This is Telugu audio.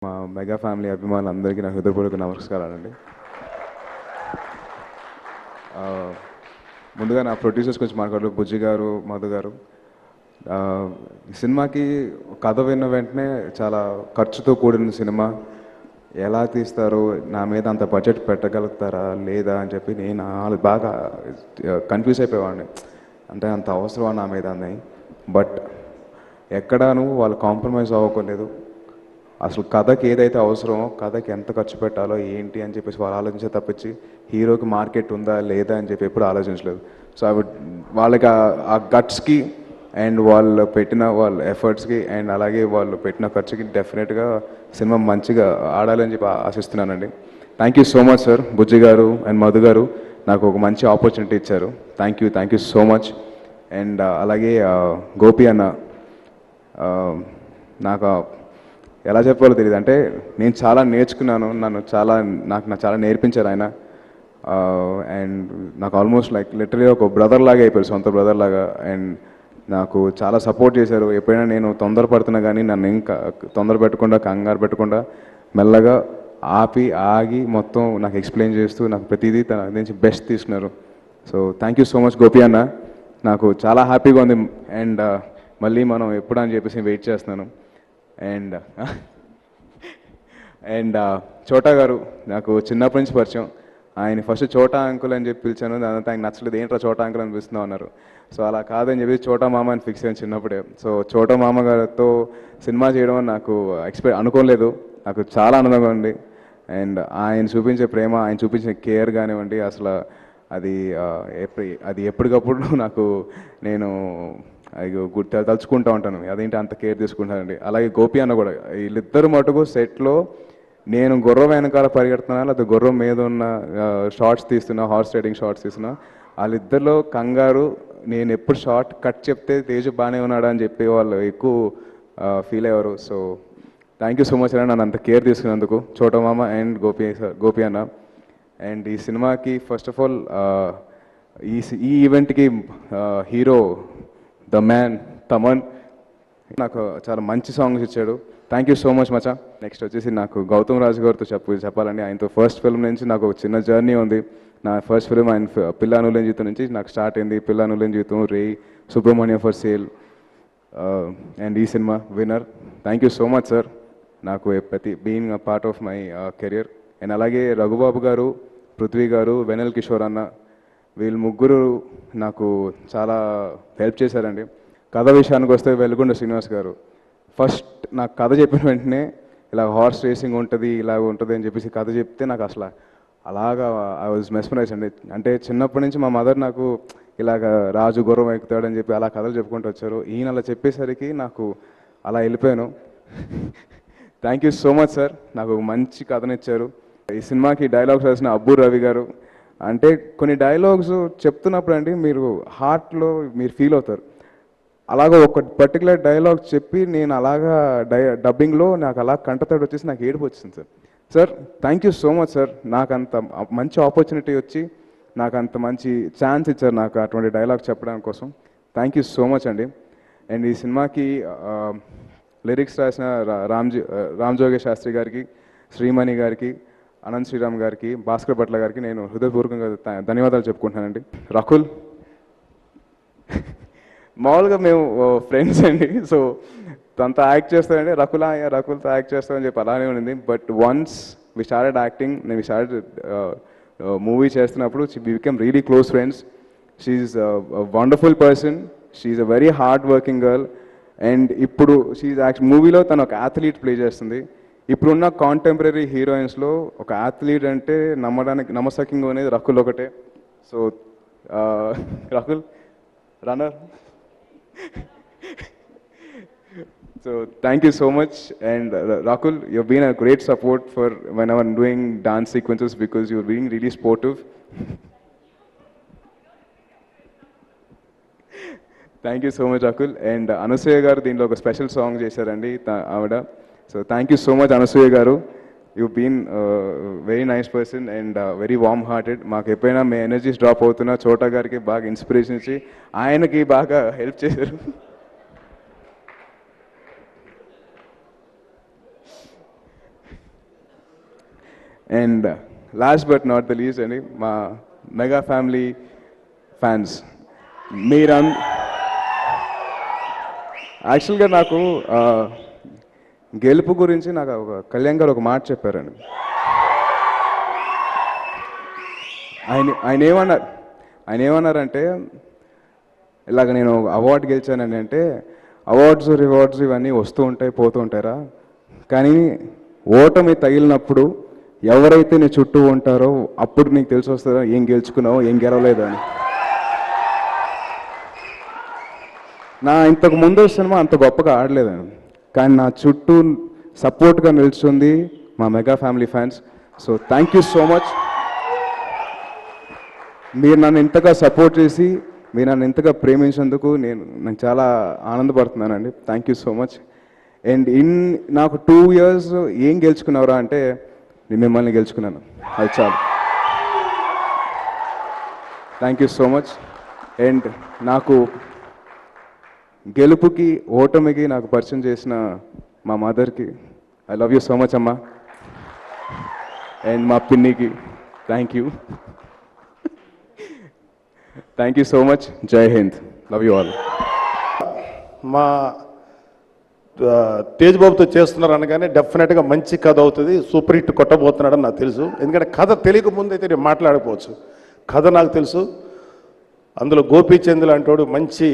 మా మెగా ఫ్యామిలీ అభిమానులందరికీ నా హృదయపూర్వక నమస్కారాలండి. ముందుగా నా ప్రొడ్యూసర్స్ గురించి మాట్లాడారు, బుజ్జి గారు, మధు గారు. ఈ సినిమాకి కథ విన్న వెంటనే చాలా ఖర్చుతో కూడిన సినిమా, ఎలా తీస్తారు, నా మీద అంత బడ్జెట్ పెట్టగలుగుతారా లేదా అని చెప్పి నేను బాగా కన్ఫ్యూజ్ అయిపోయేవాడిని. అంటే అంత అవసరమా నా మీద అని. బట్ ఎక్కడాను వాళ్ళు కాంప్రమైజ్ అవ్వలేదు. అసలు కథకి ఏదైతే అవసరమో, కథకి ఎంత ఖర్చు పెట్టాలో ఏంటి అని చెప్పేసి వాళ్ళు ఆలోచించే తప్పించి హీరోకి మార్కెట్ ఉందా లేదా అని చెప్పి ఎప్పుడు ఆలోచించలేదు. సో అవి వాళ్ళకి ఆ గట్స్కి అండ్ వాళ్ళు పెట్టిన వాళ్ళ ఎఫర్ట్స్కి అండ్ అలాగే వాళ్ళు పెట్టిన ఖర్చుకి డెఫినెట్గా సినిమా మంచిగా ఆడాలని చెప్పి ఆశిస్తున్నానండి. Thank you so much sir, Bujji garu and Madhu garu నాకు ఒక మంచి ఆపర్చునిటీ ఇచ్చారు. Thank you so much. And అలాగే గోపి అన్న, నాకు ఎలా చెప్పాలో తెలియదు. అంటే నేను చాలా నేర్చుకున్నాను, నాకు చాలా నేర్పించారు ఆయన. అండ్ నాకు ఆల్మోస్ట్ లైక్ లిటరలీ ఒక బ్రదర్ లాగా అయిపోయారు, సొంత బ్రదర్ లాగా. అండ్ నాకు చాలా సపోర్ట్ చేశారు. ఎప్పుడైనా నేను తొందరపడుతున్నా కానీ నన్ను ఇంకా తొందర పెట్టకుండా, కంగారు పెట్టకుండా మెల్లగా ఆగి మొత్తం నాకు ఎక్స్ప్లెయిన్ చేస్తూ నాకు ప్రతిదీ తన నుంచి బెస్ట్ తీసుకున్నారు. So thank you so much Gopi అన్న. నాకు చాలా హ్యాపీగా ఉంది. అండ్ మళ్ళీ మనం ఎప్పుడు అని చెప్పేసి వెయిట్ చేస్తున్నాను. అండ్ చోటా గారు నాకు చిన్నప్పటి నుంచి పరిచయం. ఆయన ఫస్ట్ చోటా అంకుల్ అని చెప్పి పిలిచాను. దాంతో ఆయన నచ్చలేదు, ఏంట్రా చోటా అంకుల్ అని పిలుస్తున్నావు అన్నారు. సో అలా కాదని చెప్పి చోటా మామ అని ఫిక్స్ అయ్యాను చిన్నప్పుడే. సో చోటా మామ గారితో సినిమా చేయడం నాకు అనుకోలేదు. నాకు చాలా ఆనందంగా ఉంది. అండ్ ఆయన చూపించే ప్రేమ, ఆయన చూపించే కేర్ కానివ్వండి, అసలు అది ఎప్పటికప్పుడు నేను తలుచుకుంటూ ఉంటాను, అదేంటి అంత కేర్ తీసుకుంటానండి. అలాగే గోపి అన్న కూడా, వీళ్ళిద్దరు మటుకు సెట్లో నేను గుర్రం వెనకాల పరిగెడుతున్నా లేకపోతే గుర్రం మీద ఉన్న షార్ట్స్ తీస్తున్నా, హార్స్ రైడింగ్ షార్ట్స్ తీస్తున్నా, వాళ్ళిద్దరిలో కంగారు నేను ఎప్పుడు షార్ట్ కట్ చెప్తే తేజు బాగానే ఉన్నాడా అని చెప్పి వాళ్ళు ఎక్కువ ఫీల్ అయ్యారు. So thank you so much అన్న, నన్ను అంత కేర్ తీసుకున్నందుకు, చోటా మామ అండ్ గోపి అన్న. అండ్ ఈ సినిమాకి ఫస్ట్ ఆఫ్ ఆల్ ఈ ఈవెంట్కి హీరో ద మ్యాన్ తమన్ నాకు చాలా మంచి సాంగ్స్ ఇచ్చాడు. థ్యాంక్ యూ సో మచ్ మచా. నెక్స్ట్ వచ్చేసి నాకు గౌతమ్ రాజు గారితో చెప్పాలండి. ఆయనతో ఫస్ట్ ఫిల్మ్ నుంచి నాకు ఒక చిన్న జర్నీ ఉంది. నా ఫస్ట్ ఫిల్మ్ ఆయన పిల్ల అనులేని జీవితం నుంచి నాకు స్టార్ట్ అయింది. పిల్ల అనులేని జీవితం, రే, సుబ్రహ్మణ్య ఫర్ సేల్, అండ్ ఈ cinema winner. Thank you so much sir, నాకు being a part of my career. And అలాగే రఘుబాబు గారు, పృథ్వీ గారు, వెనల్ కిషోర్ అన్న, వీళ్ళు ముగ్గురు నాకు చాలా హెల్ప్ చేశారండి. కథ విషయానికి వస్తే వెలుగొండ శ్రీనివాస్ గారు ఫస్ట్ నాకు కథ చెప్పిన వెంటనే ఇలా హార్స్ రేసింగ్ ఉంటుంది, ఇలాగ ఉంటుంది అని చెప్పేసి కథ చెప్తే నాకు అసలు అలాగా ఐ వాజ్ మెస్మరైజ్ అండి. అంటే చిన్నప్పటి నుంచి మా మదర్ నాకు ఇలాగ రాజు గుర్రం ఎక్కుతాడని చెప్పి అలా కథలు చెప్పుకుంటూ వచ్చారు. ఈయన అలా చెప్పేసరికి నాకు అలా వెళ్ళిపోయాను. Thank you so much sir, నాకు మంచి కథనిచ్చారు. ఈ సినిమాకి డైలాగ్స్ రాసిన అబ్బు రవి గారు. అంటే కొన్ని డైలాగ్స్ చెప్తున్నప్పుడు అండి మీరు హార్ట్లో మీరు ఫీల్ అవుతారు. అలాగ ఒక పర్టికులర్ డైలాగ్ చెప్పి నేను అలాగా డబ్బింగ్లో నాకు అలా కంటతడి వచ్చేసి నాకు ఏడుపు వచ్చింది sir. Sir thank you so much sir, నాకు అంత మంచి ఆపర్చునిటీ వచ్చి నాకు అంత మంచి ఛాన్స్ ఇచ్చారు నాకు అటువంటి డైలాగ్ చెప్పడానికి కోసం. థ్యాంక్ యూ సో మచ్ అండి. అండ్ ఈ సినిమాకి లిరిక్స్ రాసిన రామ్జోగే శాస్త్రి గారికి, శ్రీమణి గారికి, అనంత్ శ్రీరామ్ గారికి, భాస్కర్ భట్ల గారికి నేను హృదయపూర్వకంగా ధన్యవాదాలు చెప్పుకుంటున్నానండి. రకుల్ మామూలుగా మేము ఫ్రెండ్స్ అండి. సో తనతో యాక్ట్ చేస్తానండి, రకుల్తో యాక్ట్ చేస్తామని చెప్పి అలానే ఉండింది. But once we started acting, నేను స్టార్టెడ్ మూవీ చేస్తున్నప్పుడు we become really close friends. She's wonderful person, she's a very hard working girl. And ఇప్పుడు షీఈస్ మూవీలో తను ఒక అథ్లీట్ ప్లే చేస్తుంది. ఇప్పుడున్న కాంటెంపరీ హీరోయిన్స్లో ఒక అథ్లీట్ అంటే నమ్మసక్యంగా అనేది రకుల్ ఒకటే. So Rakul runner. So thank you so much. And Rakul, you've been a great support for when I'm doing dance sequences because you're being really sportive. Thank you so much Rakul. And Anusuya garu deenlo oka special song chesarandi avada. So thank you so much Anusuya garu. You've been a very nice person and very warm hearted. Maaku eppaina me energies drop avutuna Chota gariki baga inspiration ichi ayanaki baga help chesaru. And last but not the least అండి, మా మెగా ఫ్యామిలీ ఫ్యాన్స్ యాక్చువల్గా నాకు గెలుపు గురించి నాకు ఒక కళ్యాణ్ గారు ఒక మాట చెప్పారండి. ఆయన ఏమన్నారంటే, ఇలాగ నేను అవార్డు గెలిచానని అంటే, అవార్డ్స్ రివార్డ్స్ ఇవన్నీ వస్తూ ఉంటాయి పోతూ ఉంటారా, కానీ ఓటమి తగిలినప్పుడు ఎవరైతే నీ చుట్టూ ఉంటారో అప్పుడు నీకు తెలిసి వస్తుందో ఏం గెలుచుకున్నావో ఏం గెలవలేదు అని. నా ఇంతకు ముందు సినిమా అంత గొప్పగా ఆడలేదండి, కానీ నా చుట్టూ సపోర్ట్గా నిలుస్తుంది మా mega family fans. So thank you so much. మీరు నన్ను ఇంతగా సపోర్ట్ చేసి మీరు నన్ను ఇంతగా ప్రేమించేందుకు నేను చాలా ఆనందపడుతున్నానండి. Thank you so much. And నాకు 2 years ఏం గెలుచుకున్నారా అంటే, నేను మిమ్మల్ని గెలుచుకున్నాను, అది చాలు. Thank you so much. And నాకు గెలుపుకి ఓటమికి నాకు పరిచయం చేసిన మా మదర్కి I love you so much అమ్మా. అండ్ మా పిన్నికి thank you. Thank you so much. Jai Hind. Love you all. మా తేజ్ బాబుతో చేస్తున్నారు అనగానే డెఫినెట్గా మంచి కథ అవుతుంది, సూపర్ హిట్ కొట్టబోతున్నాడని నాకు తెలుసు. ఎందుకంటే కథ తెలియక ముందు అయితే నేను మాట్లాడకపోవచ్చు, కథ నాకు తెలుసు. అందులో గోపీచంద్ లాంటి మంచి